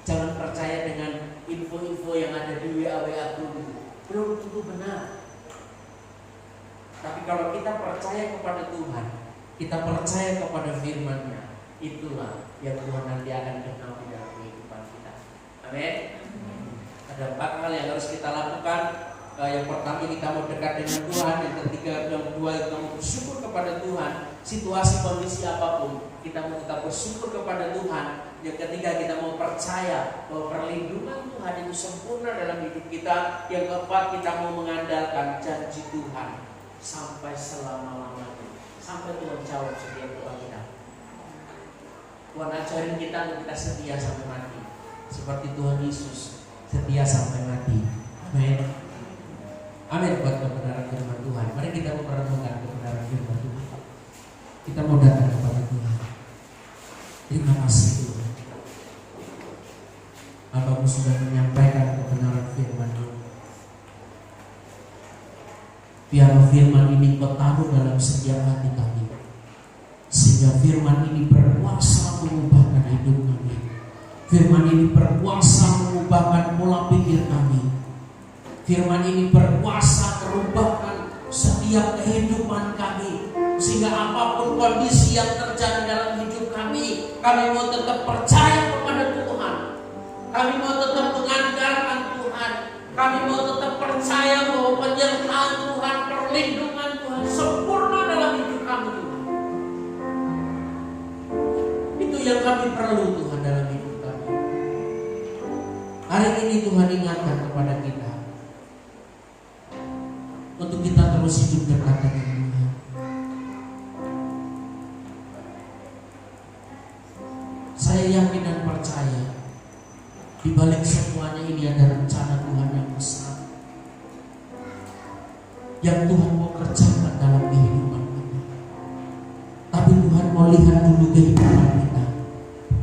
Jangan percaya dengan info-info yang ada di WA itu. Belum tentu benar. Tapi kalau kita percaya kepada Tuhan, kita percaya kepada firman-Nya, itulah yang Tuhan nanti akan genapi dalam kehidupan kita. Amin. Ada 4 hal yang harus kita lakukan. Yang pertama, kita mau dekat dengan Tuhan. Yang ketiga, yang kedua, kita mau bersyukur kepada Tuhan. Situasi kondisi apapun, kita mau tetap bersyukur kepada Tuhan. Yang ketiga, kita mau percaya bahwa perlindungan Tuhan itu sempurna dalam hidup kita. Yang keempat, kita mau mengandalkan janji Tuhan sampai selama-lamanya, sampai Tuhan jawab setiap doa kita. Tuhan ajarin kita untuk kita setia sampai mati, seperti Tuhan Yesus setia sampai mati. Amin. Amin buat kebenaran firman Tuhan. Mari kita merenungkan kebenaran firman Tuhan. Kita mau datang kepada Tuhan. Terima kasih Tuhan. Bapak sudah menyampaikan kebenaran firman Tuhan. Biar firman ini Kau taruh dalam setiap hati kami, sehingga firman ini berkuasa mengubahkan hidup kami. Firman ini berkuasa mengubahkan pola pikir kami. Firman ini berkuasa merubahkan setiap kehidupan kami, sehingga apapun kondisi yang terjadi dalam hidup kami mau tetap percaya kepada Tuhan. Kami mau tetap mengandalkan Tuhan. Kami mau tetap percaya bahwa penyertaan Tuhan, perlindungan Tuhan sempurna dalam hidup kami, Tuhan. Itu yang kami perlu Tuhan dalam hidup kami. Hari ini Tuhan ingatkan kepada kita untuk kita terus hidup dekat dengan Tuhan. Saya yakin dan percaya di balik semuanya ini ada rencana Tuhan yang besar, yang Tuhan mau kerjakan dalam kehidupan kita. Tapi Tuhan mau lihat dulu kehidupan kita.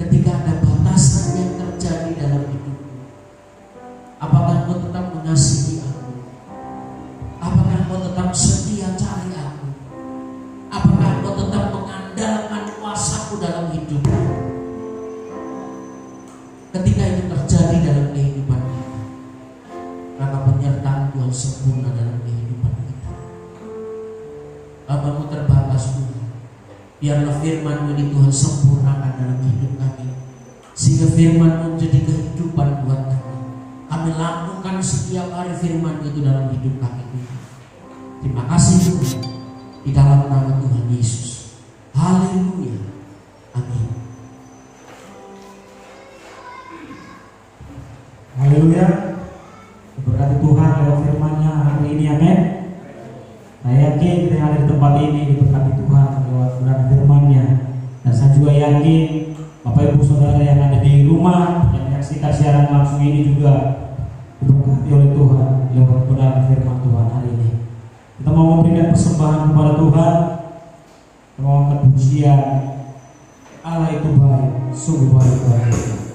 Ketika ada batasan yang terjadi dalam hidupmu, apakah kau tetap mengasihi aku? Apakah kau tetap setia cari aku? Apakah kau tetap mengandalkan kuasaku dalam hidupmu? Ketika itu terjadi dalam kehidupan kita, maka penyertaan Tuhan sempurna dalam kehidupan kita. Bapamu terbatas Tuhan, biarlah firman-Mu ini Tuhan sempurnakan dalam hidup kami, sehingga firman-Mu menjadi kehidupan buat kami. Kami lakukan setiap hari firman itu dalam hidup kami Tuhan. Terima kasih Tuhan, di dalam nama Tuhan Yesus. Haleluya. Haleluya. Berkati Tuhan lewat firman-Nya hari ini, amin. Saya yakin kita yang ada di tempat ini diberkati Tuhan lewat kebenaran firman-Nya. Dan saya juga yakin Bapak Ibu Saudara yang ada di rumah yang menyaksikan siaran langsung ini juga diberkati oleh Tuhan lewat kebenaran firman Tuhan hari ini. Kita mau memberikan persembahan kepada Tuhan, kita mau angkat pujian. Allah itu baik, sungguh baik.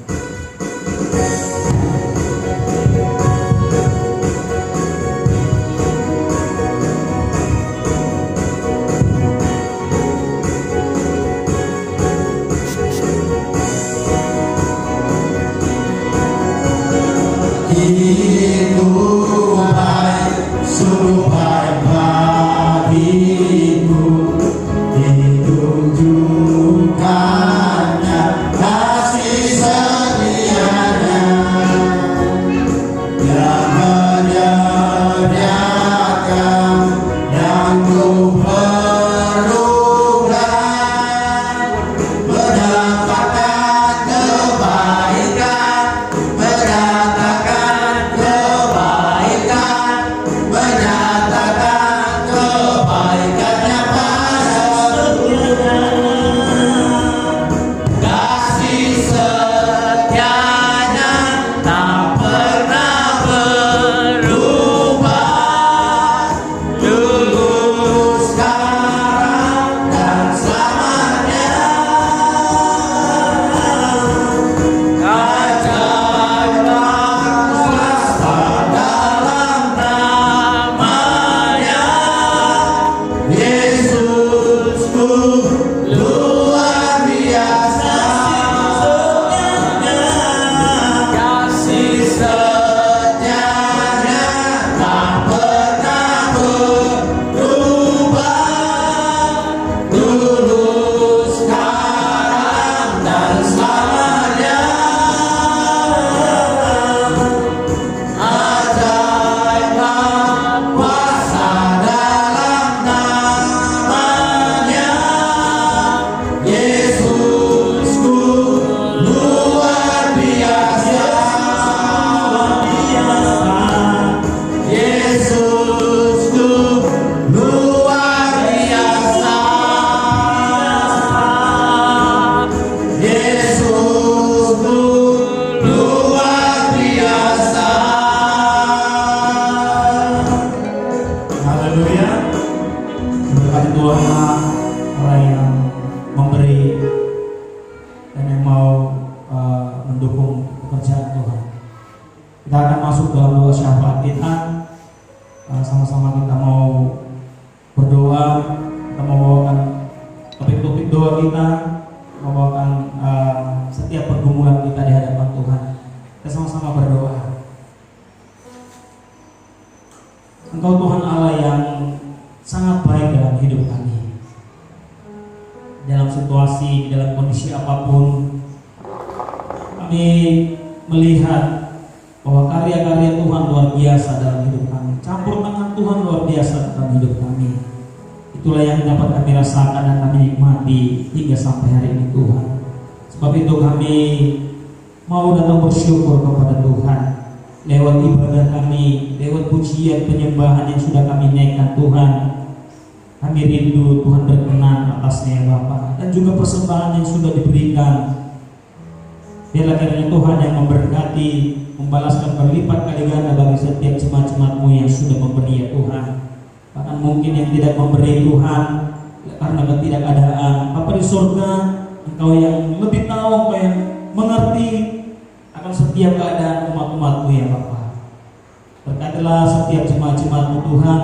Penyembahan yang sudah kami naikkan Tuhan, kami rindu Tuhan berkenan atasnya ya Bapa, dan juga persembahan yang sudah diberikan. Biarlah kiranya Tuhan yang memberkati, membalaskan berlipat kali ganda bagi setiap jemaat-jemaat-Mu yang sudah memberi ya Tuhan. Bahkan mungkin yang tidak memberi Tuhan karena ketidakadaan, Bapa di surga, Engkau yang lebih tahu, Engkau yang mengerti akan setiap keadaan umat-umat-Mu ya Bapa. Berkatilah setiap jemaat-jemaat-Mu Tuhan,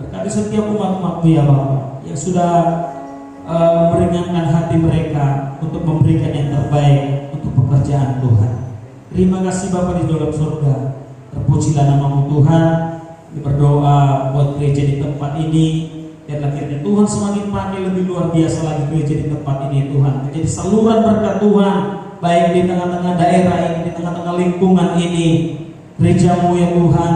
berkati setiap umat-umat-Mu ya Bapa, yang sudah meringankan hati mereka untuk memberikan yang terbaik untuk pekerjaan Tuhan. Terima kasih Bapa di dalam surga, terpujilah nama-Mu Tuhan. Kami berdoa buat gereja di tempat ini, dan akhirnya Tuhan semakin pakai lebih luar biasa lagi gereja di tempat ini Tuhan, menjadi saluran berkat Tuhan, baik di tengah-tengah daerah ini, di tengah-tengah lingkungan ini. Gereja-Mu ya Tuhan,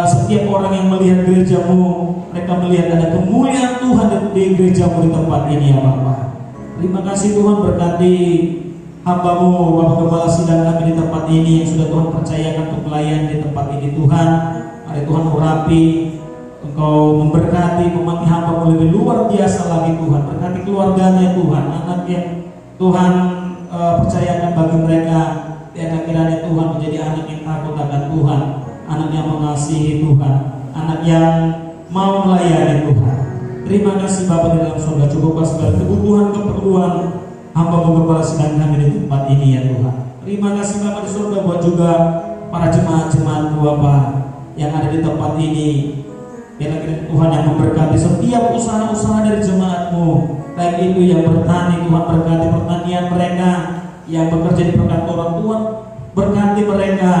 setiap orang yang melihat gereja-Mu, mereka melihat ada kemuliaan Tuhan di gereja-Mu di tempat ini ya Bapa. Terima kasih Tuhan, berkati hamba-Mu Bapak Gembala Sidang kami di tempat ini yang sudah Tuhan percayakan untuk pelayan di tempat ini Tuhan. Mari Tuhan urapi, Engkau memberkati, memakai hamba-Mu lebih luar biasa lagi Tuhan. Berkati keluarganya Tuhan, anak yang Tuhan percayakan bagi mereka. Biarlah kiranya Tuhan menjadi anak yang takut akan Tuhan, anak yang mengasihi Tuhan, anak yang mau melayani Tuhan. Terima kasih Bapa di dalam surga, cukuplah segala kebutuhan hamba-Mu Gembala Sidang kami di tempat ini ya Tuhan. Terima kasih Bapa di surga buat juga para jemaat-jemaat-Mu Bapa yang ada di tempat ini. Biarlah kiranya Tuhan yang memberkati setiap usaha-usaha dari jemaat-Mu, baik itu yang bertani, Tuhan berkati pertanian mereka, yang bekerja di perkantoran Tuhan berkati mereka,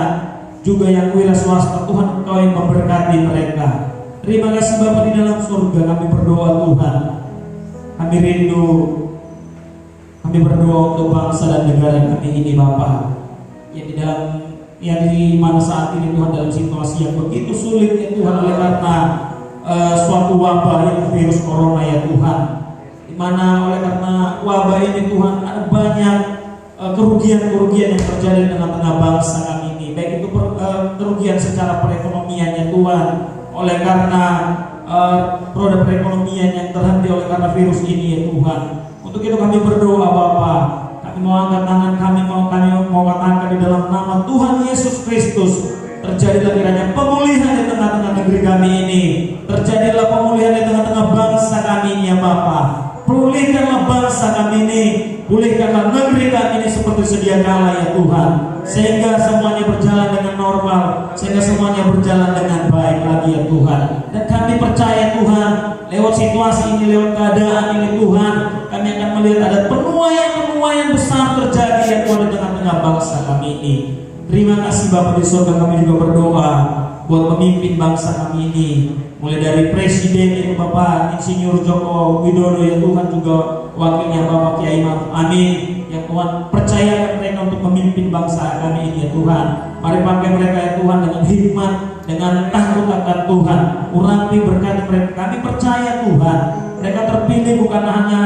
juga yang wira swasta Tuhan Engkau yang memberkati mereka. Terima kasih Bapa di dalam surga, kami berdoa Tuhan, kami rindu, kami berdoa untuk bangsa dan negara kami ini Bapa, yang di mana saat ini Tuhan dalam situasi yang begitu sulit ya Tuhan, oleh karena suatu wabah yaitu virus corona ya Tuhan, di mana oleh karena wabah ini Tuhan ada banyak kerugian-kerugian yang terjadi di tengah-tengah bangsa kami ini, baik itu kerugian secara perekonomian ya Tuhan, oleh karena roda perekonomian yang terhenti oleh karena virus ini ya Tuhan. Untuk itu kami berdoa Bapa, kami mau angkat tangan kami mau katakan di dalam nama Tuhan Yesus Kristus, terjadilah kiranya pemulihan di tengah-tengah negeri kami ini, terjadilah pemulihan di tengah-tengah bangsa kami ini ya Bapa. Pulihkanlah bangsa kami ini, pulihkanlah negeri kami ini seperti sedia kala ya Tuhan, sehingga semuanya berjalan dengan normal, sehingga semuanya berjalan dengan baik lagi ya Tuhan. Dan kami percaya Tuhan, lewat situasi ini, lewat keadaan ini Tuhan, kami akan melihat ada penuaian besar terjadi ya Tuhan di tengah-tengah bangsa kami ini. Terima kasih Bapak di surga, kami juga berdoa buat pemimpin bangsa kami ini, mulai dari Presiden itu Bapak Insinyur Joko Widodo ya Tuhan, juga wakilnya Bapak Kiai Ma'ruf Amin, yang Tuhan percayakan mereka untuk memimpin bangsa kami ini ya Tuhan. Mari pakai mereka ya Tuhan dengan hikmat, dengan takut akan Tuhan, urapi berkati mereka. Kami percaya Tuhan, mereka terpilih bukan hanya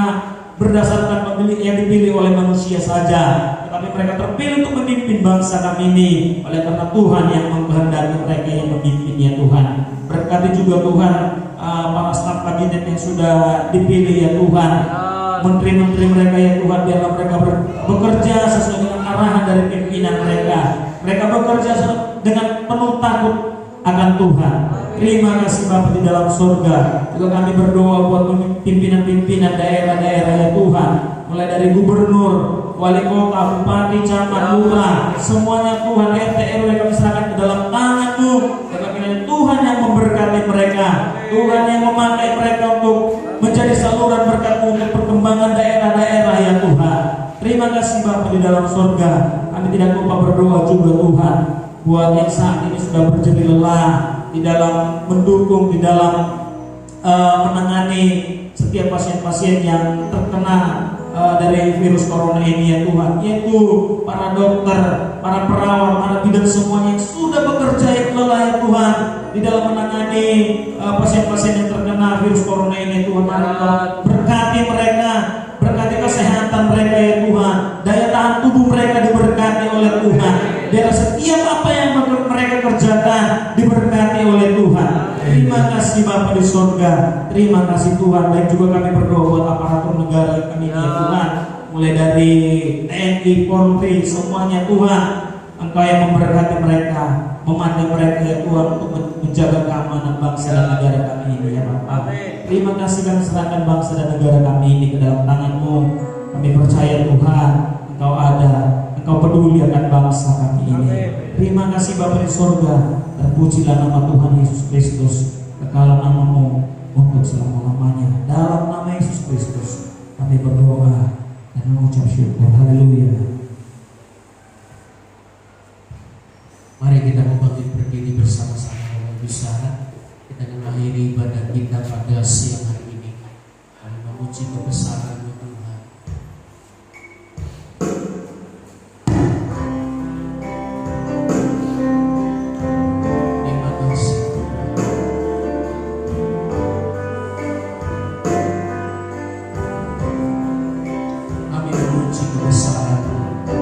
berdasarkan yang dipilih oleh manusia saja, tetapi mereka terpilih untuk memimpin bangsa kami ini, oleh karena Tuhan yang mengkehendaki mereka yang memimpinnya Tuhan. Berkati juga Tuhan para staf kabinet yang sudah dipilih ya Tuhan, menteri-menteri mereka ya Tuhan, biarlah mereka bekerja sesuai dengan arahan dari pimpinan mereka. Mereka bekerja dengan penuh takut akan Tuhan. Terima kasih Bapa di dalam surga. Juga kami berdoa buat pimpinan-pimpinan daerah-daerah ya Tuhan, mulai dari gubernur, wali kota, bupati, camat, lurah, semuanya Tuhan, RT RW kami serahkan ke dalam tangan-Mu. Tuhan yang memberkati mereka, Tuhan yang memakai mereka untuk menjadi saluran berkat-Mu untuk perkembangan daerah-daerah ya Tuhan. Terima kasih Bapa di dalam surga. Kami tidak lupa berdoa juga Tuhan buat yang saat ini sudah berjeri lelah di dalam mendukung, di dalam menangani setiap pasien-pasien yang terkena dari virus corona ini ya Tuhan, yaitu para dokter, para perawat, para bidan semuanya yang sudah bekerja yang lelah ya Tuhan di dalam menangani pasien-pasien yang terkena virus corona ini Tuhan. Berkati mereka, berkati kesehatan mereka ya Tuhan, daya tahan tubuh mereka diberkati oleh Tuhan, biar setiap apa yang mereka kerjakan diberkati oleh Tuhan. Terima kasih Bapa di surga, terima kasih Tuhan. Baik juga kami berdoa buat aparatur negara kami ya Tuhan, mulai dari TNI, Polri, semuanya Tuhan, Engkau yang memberkati mereka, memandu mereka ya Tuhan untuk menjaga keamanan bangsa dan negara kami ini ya Bapa. Terima kasih kami serahkan bangsa dan negara kami ini ke dalam tangan-Mu. Kami percaya Tuhan, Engkau ada, Engkau peduli akan bangsa kami ini. Terima kasih Bapa di surga, terpujilah nama Tuhan Yesus Kristus, kekal nama-Mu untuk selama-lamanya. Dalam nama Yesus Kristus kami berdoa dan mengucap syukur. Haleluya. Mari kita membangkit berdiri bersama-sama dengan bisa kita mengakhiri ibadah kita pada siang hari ini. Kami memuji kebesaran Tuhan. Terima kasih. Kami memuji kebesaran Tuhan.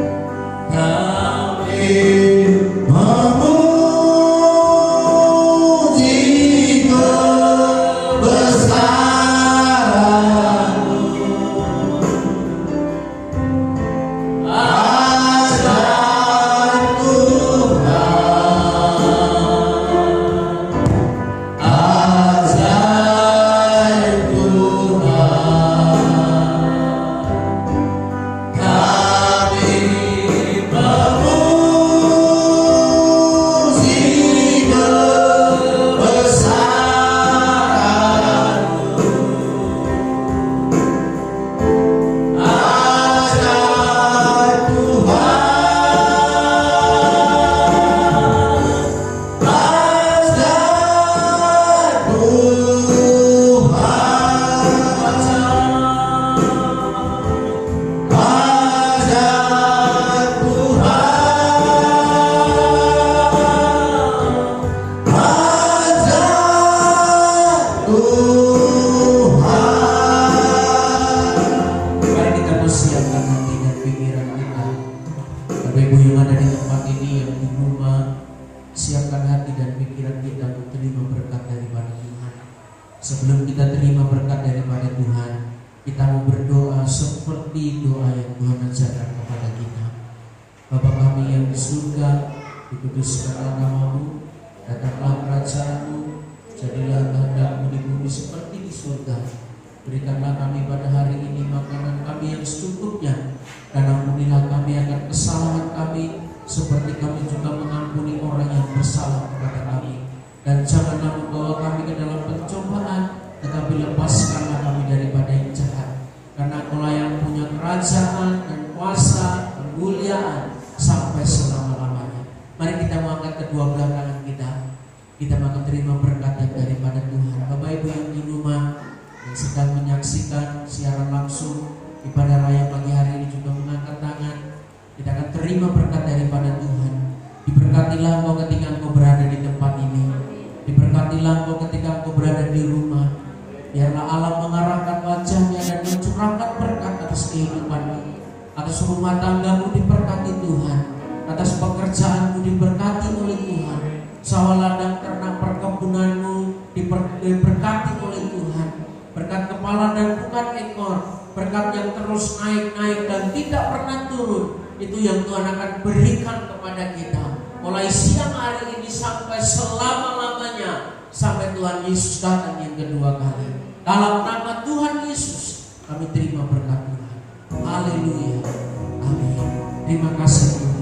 Sebelum kita terima berkat daripada Tuhan, kita mau berdoa seperti doa yang Tuhan ajarkan kepada kita. Bapa kami yang di surga, dikuduskanlah nama-Mu, datanglah kerajaan-Mu, jadilah kehendak-Mu di bumi seperti di surga. Berikanlah kami pada hari ini makanan kami yang secukupnya, dan ampunilah kami akan kesalahan kami, seperti kami juga mengampuni orang yang bersalah kepada kami. Dan janganlah membawa kami ke dalam pencobaan, tetapi lepaskanlah kami daripada yang jahat. Karena Engkau yang punya kerajaan dan kuasa, kemuliaan sampai selama-lamanya. Mari kita mengangkat kedua belah tangan kita. Kita akan terima berkat yang daripada Tuhan. Bapak Ibu yang di rumah, yang sedang menyaksikan siaran langsung ibadah raya pagi hari ini juga mengangkat tangan. Kita akan terima berkat daripada Tuhan. Diberkatilah Engkau ketika Engkau berada di tempat ini. Diberkatilah Engkau ketika Engkau berada di rumah. Biarlah Allah mengarahkan wajahnya dan mencurahkan berkat atas kehidupanmu, atas rumah tanggamu diberkati Tuhan, atas pekerjaanmu diberkati oleh Tuhan, sawah ladang ternak perkebunanmu diberkati oleh Tuhan. Berkat kepala dan bukan ekor, berkat yang terus naik-naik dan tidak pernah turun, itu yang Tuhan akan berikan kepada kita mulai siang hari ini sampai selama-lamanya, sampai Tuhan Yesus datang yang kedua kali. Dalam nama Tuhan Yesus kami terima berkat Tuhan. Haleluya. Amin. Terima kasih Tuhan.